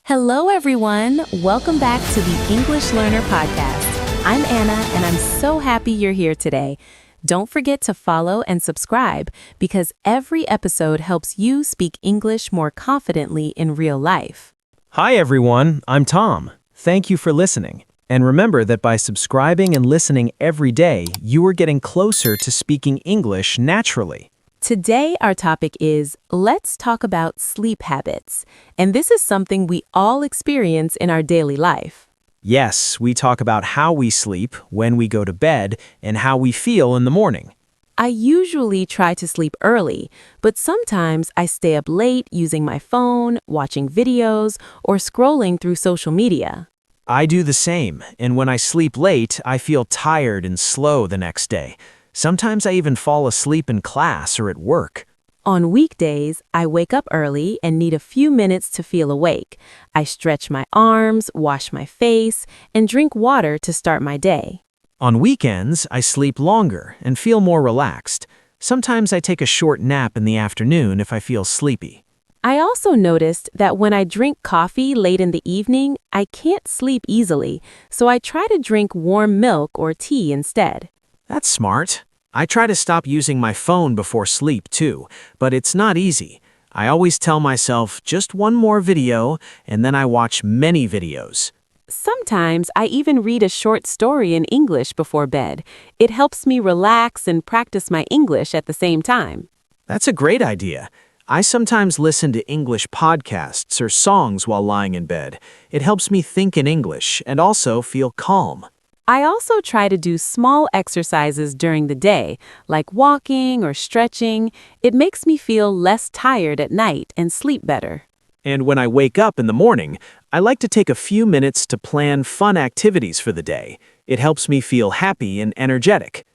Hello, everyone. Welcome back to the English Learner Podcast. I'm Anna, and I'm so happy you're here today. Don't forget to follow and subscribe because every episode helps you speak English more confidently in real life. Hi everyone, I'm Tom. Thank you for listening. And remember that by subscribing and listening every day, you are getting closer to speaking English naturally. Today, our topic is let's talk about sleep habits. And this is something we all experience in our daily life. Yes, we talk about how we sleep, when we go to bed, and how we feel in the morning. I usually try to sleep early, but sometimes I stay up late using my phone, watching videos, or scrolling through social media. I do the same, and when I sleep late, I feel tired and slow the next day. Sometimes I even fall asleep in class or at work. On weekdays, I wake up early and need a few minutes to feel awake. I stretch my arms, wash my face, and drink water to start my day. On weekends, I sleep longer and feel more relaxed. Sometimes I take a short nap in the afternoon if I feel sleepy. I also noticed that when I drink coffee late in the evening, I can't sleep easily, so I try to drink warm milk or tea instead. That's smart. I try to stop using my phone before sleep too, but it's not easy. I always tell myself just one more video, and then I watch many videos. Sometimes I even read a short story in English before bed. It helps me relax and practice my English at the same time. That's a great idea. I sometimes listen to English podcasts or songs while lying in bed. It helps me think in English and also feel calm. I also try to do small exercises during the day, like walking or stretching. It makes me feel less tired at night and sleep better. And when I wake up in the morning, I like to take a few minutes to plan fun activities for the day. It helps me feel happy and energetic.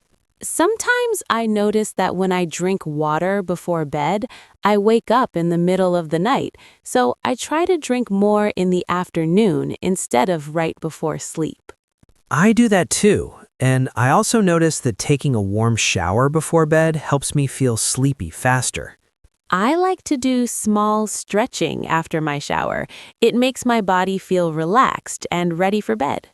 Sometimes I notice that when I drink water before bed, I wake up in the middle of the night, so I try to drink more in the afternoon instead of right before sleep. I do that too, and I also notice that taking a warm shower before bed helps me feel sleepy faster. I like to do small stretching after my shower. It makes my body feel relaxed and ready for bed.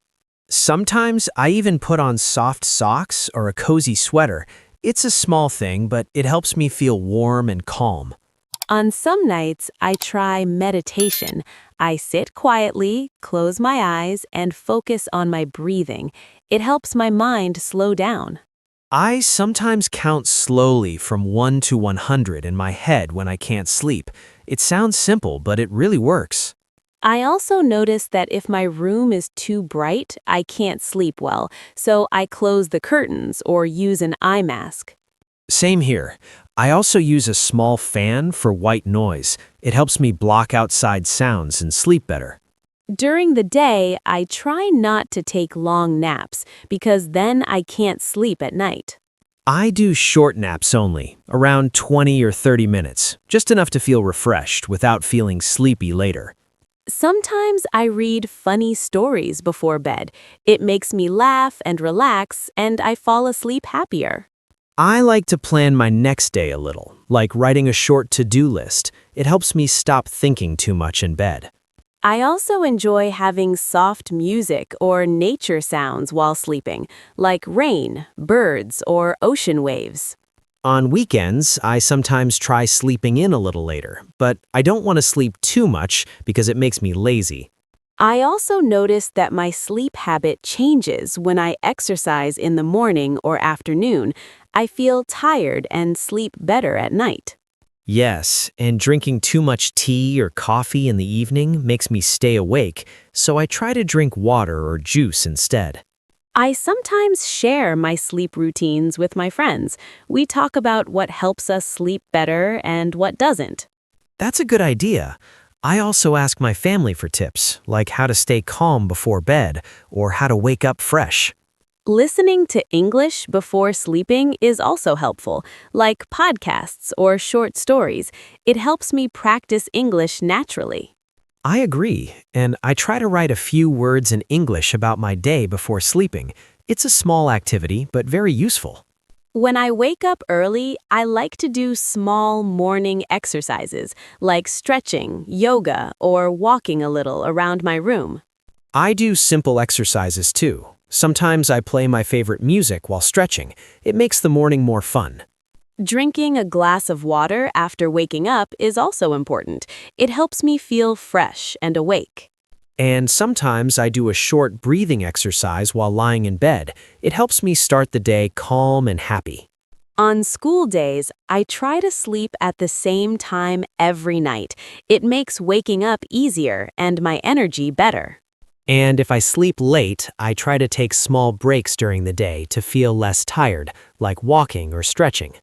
Sometimes I even put on soft socks or a cozy sweater. It's a small thing, but it helps me feel warm and calm. On some nights, I try meditation. I sit quietly, close my eyes, and focus on my breathing. It helps my mind slow down. I sometimes count slowly from 1 to 100 in my head when I can't sleep. It sounds simple, but it really works. I also notice that if my room is too bright, I can't sleep well, so I close the curtains or use an eye mask. Same here. I also use a small fan for white noise. It helps me block outside sounds and sleep better. During the day, I try not to take long naps because then I can't sleep at night. I do short naps only, around 20 or 30 minutes, just enough to feel refreshed without feeling sleepy later. Sometimes I read funny stories before bed. It makes me laugh and relax, and I fall asleep happier. I like to plan my next day a little, like writing a short to-do list. It helps me stop thinking too much in bed. I also enjoy having soft music or nature sounds while sleeping, like rain, birds, or ocean waves. On weekends, I sometimes try sleeping in a little later, but I don't want to sleep too much because it makes me lazy. I also notice that my sleep habit changes when I exercise in the morning or afternoon. I feel tired and sleep better at night. Yes, and drinking too much tea or coffee in the evening makes me stay awake, so I try to drink water or juice instead. I sometimes share my sleep routines with my friends. We talk about what helps us sleep better and what doesn't. That's a good idea. I also ask my family for tips, like how to stay calm before bed or how to wake up fresh. Listening to English before sleeping is also helpful, like podcasts or short stories. It helps me practice English naturally. I agree, and I try to write a few words in English about my day before sleeping. It's a small activity, but very useful. When I wake up early, I like to do small morning exercises like stretching, yoga, or walking a little around my room. I do simple exercises too. Sometimes I play my favorite music while stretching. It makes the morning more fun. Drinking a glass of water after waking up is also important. It helps me feel fresh and awake. And sometimes I do a short breathing exercise while lying in bed. It helps me start the day calm and happy. On school days, I try to sleep at the same time every night. It makes waking up easier and my energy better. And if I sleep late, I try to take small breaks during the day to feel less tired, like walking or stretching.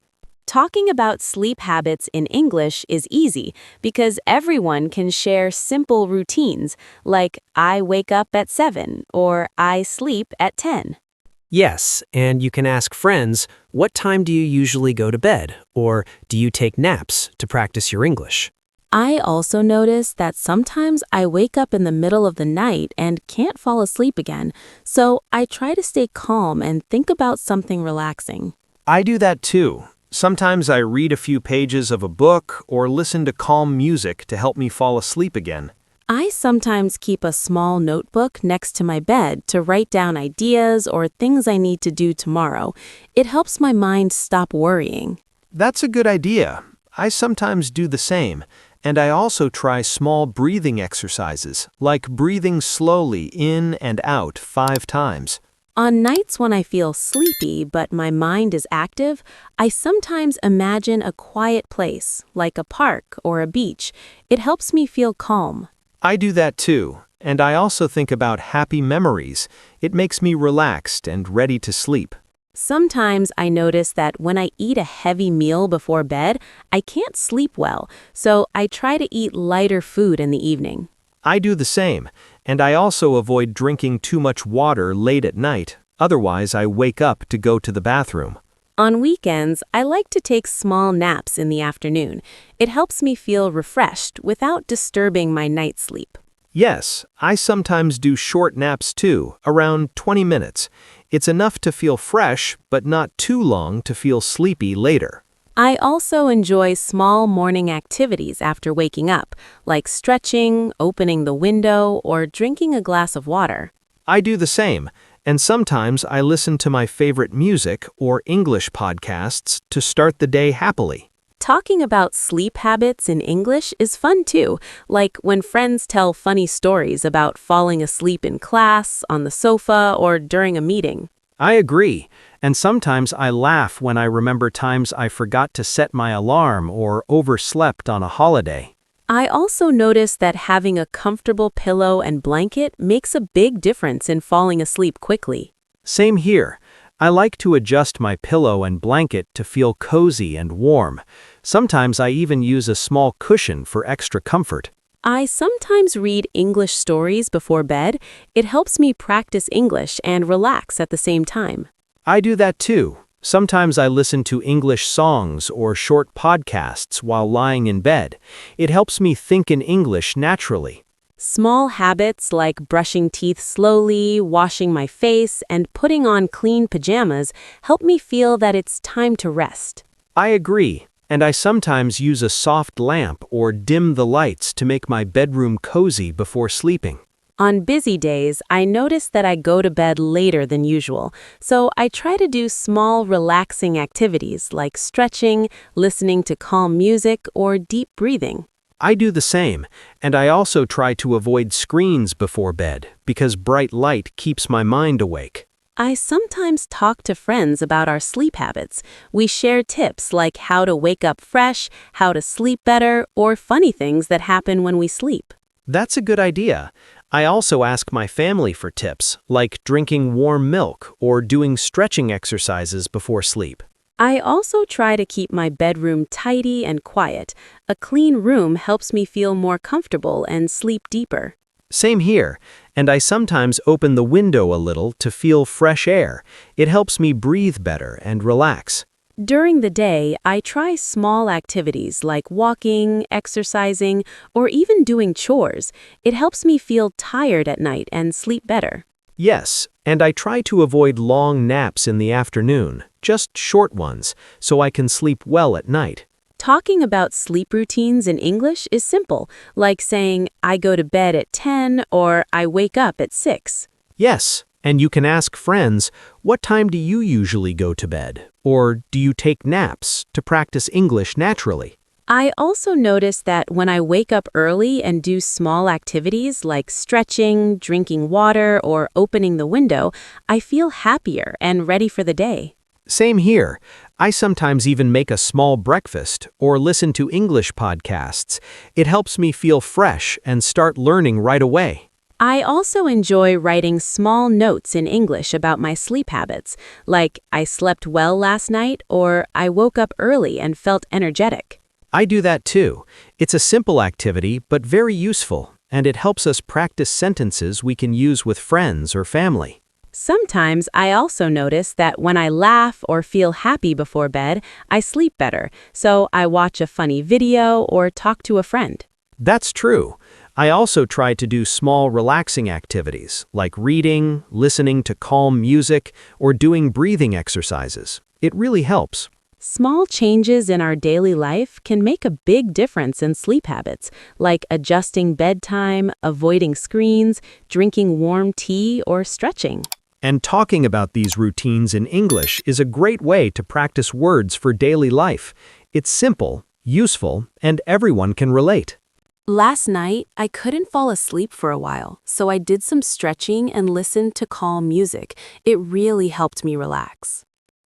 Talking about sleep habits in English is easy because everyone can share simple routines like I wake up at 7 or I sleep at 10. Yes, and you can ask friends, what time do you usually go to bed? Or do you take naps to practice your English? I also notice that sometimes I wake up in the middle of the night and can't fall asleep again, so I try to stay calm and think about something relaxing. I do that too. Sometimes I read a few pages of a book or listen to calm music to help me fall asleep again. I sometimes keep a small notebook next to my bed to write down ideas or things I need to do tomorrow. It helps my mind stop worrying. That's a good idea. I sometimes do the same, and I also try small breathing exercises, like breathing slowly in and out 5 times. On nights when I feel sleepy but my mind is active, I sometimes imagine a quiet place, like a park or a beach. It helps me feel calm. I do that too, and I also think about happy memories. It makes me relaxed and ready to sleep. Sometimes I notice that when I eat a heavy meal before bed, I can't sleep well, so I try to eat lighter food in the evening. I do the same, and I also avoid drinking too much water late at night. Otherwise, I wake up to go to the bathroom. On weekends, I like to take small naps in the afternoon. It helps me feel refreshed without disturbing my night's sleep. Yes, I sometimes do short naps too, around 20 minutes. It's enough to feel fresh, but not too long to feel sleepy later. I also enjoy small morning activities after waking up, like stretching, opening the window, or drinking a glass of water. I do the same, and sometimes I listen to my favorite music or English podcasts to start the day happily. Talking about sleep habits in English is fun too, like when friends tell funny stories about falling asleep in class, on the sofa, or during a meeting. I agree, and sometimes I laugh when I remember times I forgot to set my alarm or overslept on a holiday. I also notice that having a comfortable pillow and blanket makes a big difference in falling asleep quickly. Same here. I like to adjust my pillow and blanket to feel cozy and warm. Sometimes I even use a small cushion for extra comfort. I sometimes read English stories before bed. It helps me practice English and relax at the same time. I do that too. Sometimes I listen to English songs or short podcasts while lying in bed. It helps me think in English naturally. Small habits like brushing teeth slowly, washing my face, and putting on clean pajamas help me feel that it's time to rest. I agree, and I sometimes use a soft lamp or dim the lights to make my bedroom cozy before sleeping. On busy days, I notice that I go to bed later than usual, so I try to do small, relaxing activities like stretching, listening to calm music, or deep breathing. I do the same, and I also try to avoid screens before bed because bright light keeps my mind awake. I sometimes talk to friends about our sleep habits. We share tips like how to wake up fresh, how to sleep better, or funny things that happen when we sleep. That's a good idea. I also ask my family for tips, like drinking warm milk or doing stretching exercises before sleep. I also try to keep my bedroom tidy and quiet. A clean room helps me feel more comfortable and sleep deeper. Same here, and I sometimes open the window a little to feel fresh air. It helps me breathe better and relax. During the day, I try small activities like walking, exercising, or even doing chores. It helps me feel tired at night and sleep better. Yes, and I try to avoid long naps in the afternoon, just short ones, so I can sleep well at night. Talking about sleep routines in English is simple, like saying, I go to bed at 10 or I wake up at 6. Yes, and you can ask friends, what time do you usually go to bed? Or do you take naps to practice English naturally? I also notice that when I wake up early and do small activities like stretching, drinking water, or opening the window, I feel happier and ready for the day. Same here. I sometimes even make a small breakfast or listen to English podcasts. It helps me feel fresh and start learning right away. I also enjoy writing small notes in English about my sleep habits, like I slept well last night or I woke up early and felt energetic. I do that too. It's a simple activity, but very useful, and it helps us practice sentences we can use with friends or family. Sometimes I also notice that when I laugh or feel happy before bed, I sleep better, so I watch a funny video or talk to a friend. That's true. I also try to do small relaxing activities, like reading, listening to calm music, or doing breathing exercises. It really helps. Small changes in our daily life can make a big difference in sleep habits, like adjusting bedtime, avoiding screens, drinking warm tea, or stretching. And talking about these routines in English is a great way to practice words for daily life. It's simple, useful, and everyone can relate. Last night, I couldn't fall asleep for a while, so I did some stretching and listened to calm music. It really helped me relax.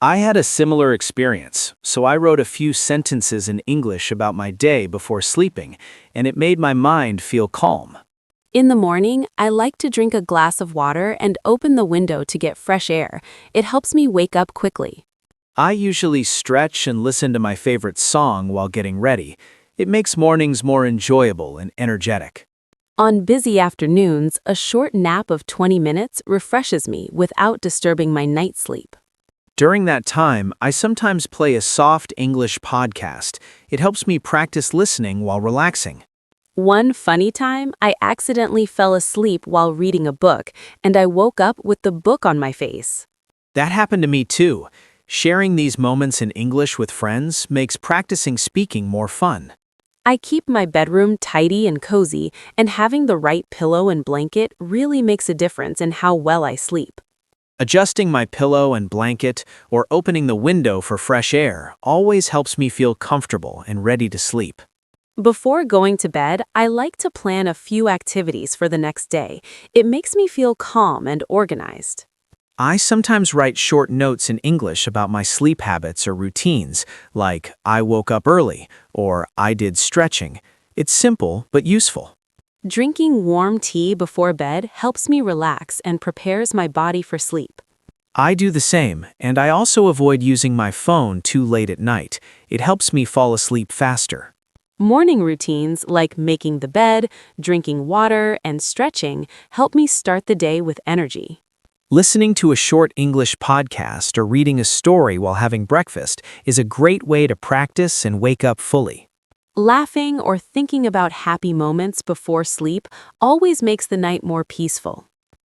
I had a similar experience, so I wrote a few sentences in English about my day before sleeping, and it made my mind feel calm. In the morning, I like to drink a glass of water and open the window to get fresh air. It helps me wake up quickly. I usually stretch and listen to my favorite song while getting ready. It makes mornings more enjoyable and energetic. On busy afternoons, a short nap of 20 minutes refreshes me without disturbing my night sleep. During that time, I sometimes play a soft English podcast. It helps me practice listening while relaxing. One funny time, I accidentally fell asleep while reading a book, and I woke up with the book on my face. That happened to me too. Sharing these moments in English with friends makes practicing speaking more fun. I keep my bedroom tidy and cozy, and having the right pillow and blanket really makes a difference in how well I sleep. Adjusting my pillow and blanket or opening the window for fresh air always helps me feel comfortable and ready to sleep. Before going to bed, I like to plan a few activities for the next day. It makes me feel calm and organized. I sometimes write short notes in English about my sleep habits or routines, like I woke up early or I did stretching. It's simple but useful. Drinking warm tea before bed helps me relax and prepares my body for sleep. I do the same, and I also avoid using my phone too late at night. It helps me fall asleep faster. Morning routines like making the bed, drinking water, and stretching help me start the day with energy. Listening to a short English podcast or reading a story while having breakfast is a great way to practice and wake up fully. Laughing or thinking about happy moments before sleep always makes the night more peaceful.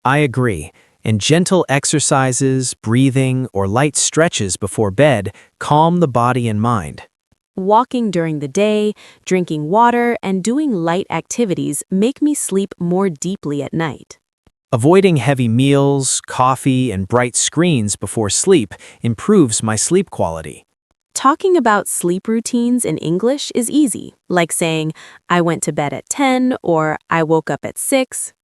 I agree, and gentle exercises, breathing, or light stretches before bed calm the body and mind. Walking during the day, drinking water, and doing light activities make me sleep more deeply at night. Avoiding heavy meals, coffee, and bright screens before sleep improves my sleep quality. Talking about sleep routines in English is easy, like saying, I went to bed at 10 or I woke up at 6.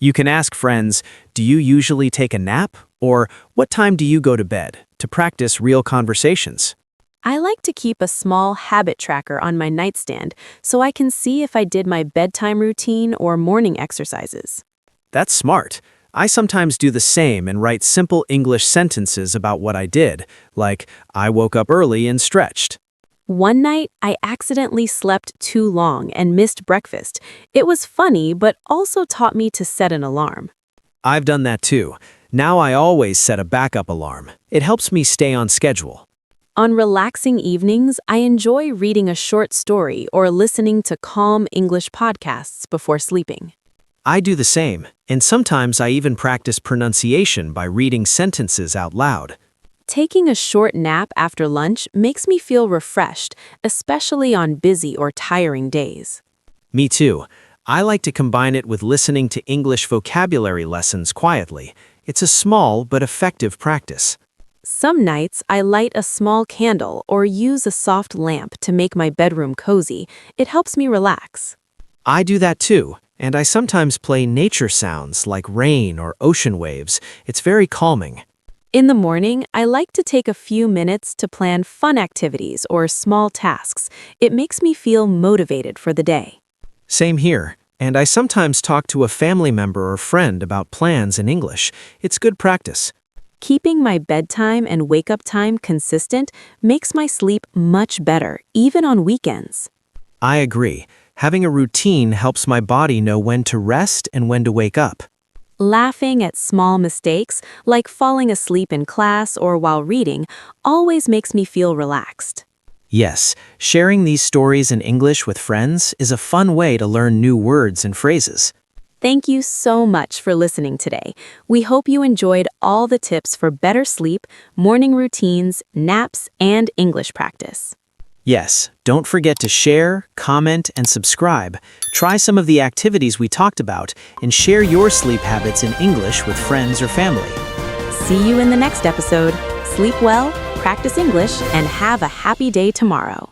You can ask friends, do you usually take a nap? Or what time do you go to bed? To practice real conversations. I like to keep a small habit tracker on my nightstand so I can see if I did my bedtime routine or morning exercises. That's smart. I sometimes do the same and write simple English sentences about what I did, like, I woke up early and stretched. One night, I accidentally slept too long and missed breakfast. It was funny, but also taught me to set an alarm. I've done that too. Now I always set a backup alarm. It helps me stay on schedule. On relaxing evenings, I enjoy reading a short story or listening to calm English podcasts before sleeping. I do the same, and sometimes I even practice pronunciation by reading sentences out loud. Taking a short nap after lunch makes me feel refreshed, especially on busy or tiring days. Me too. I like to combine it with listening to English vocabulary lessons quietly. It's a small but effective practice. Some nights, I light a small candle or use a soft lamp to make my bedroom cozy. It helps me relax. I do that too, and I sometimes play nature sounds like rain or ocean waves. It's very calming. In the morning, I like to take a few minutes to plan fun activities or small tasks. It makes me feel motivated for the day. Same here, and I sometimes talk to a family member or friend about plans in English. It's good practice. Keeping my bedtime and wake-up time consistent makes my sleep much better, even on weekends. I agree. Having a routine helps my body know when to rest and when to wake up. Laughing at small mistakes, like falling asleep in class or while reading, always makes me feel relaxed. Yes, sharing these stories in English with friends is a fun way to learn new words and phrases. Thank you so much for listening today. We hope you enjoyed all the tips for better sleep, morning routines, naps, and English practice. Yes, don't forget to share, comment, and subscribe. Try some of the activities we talked about and share your sleep habits in English with friends or family. See you in the next episode. Sleep well, practice English, and have a happy day tomorrow.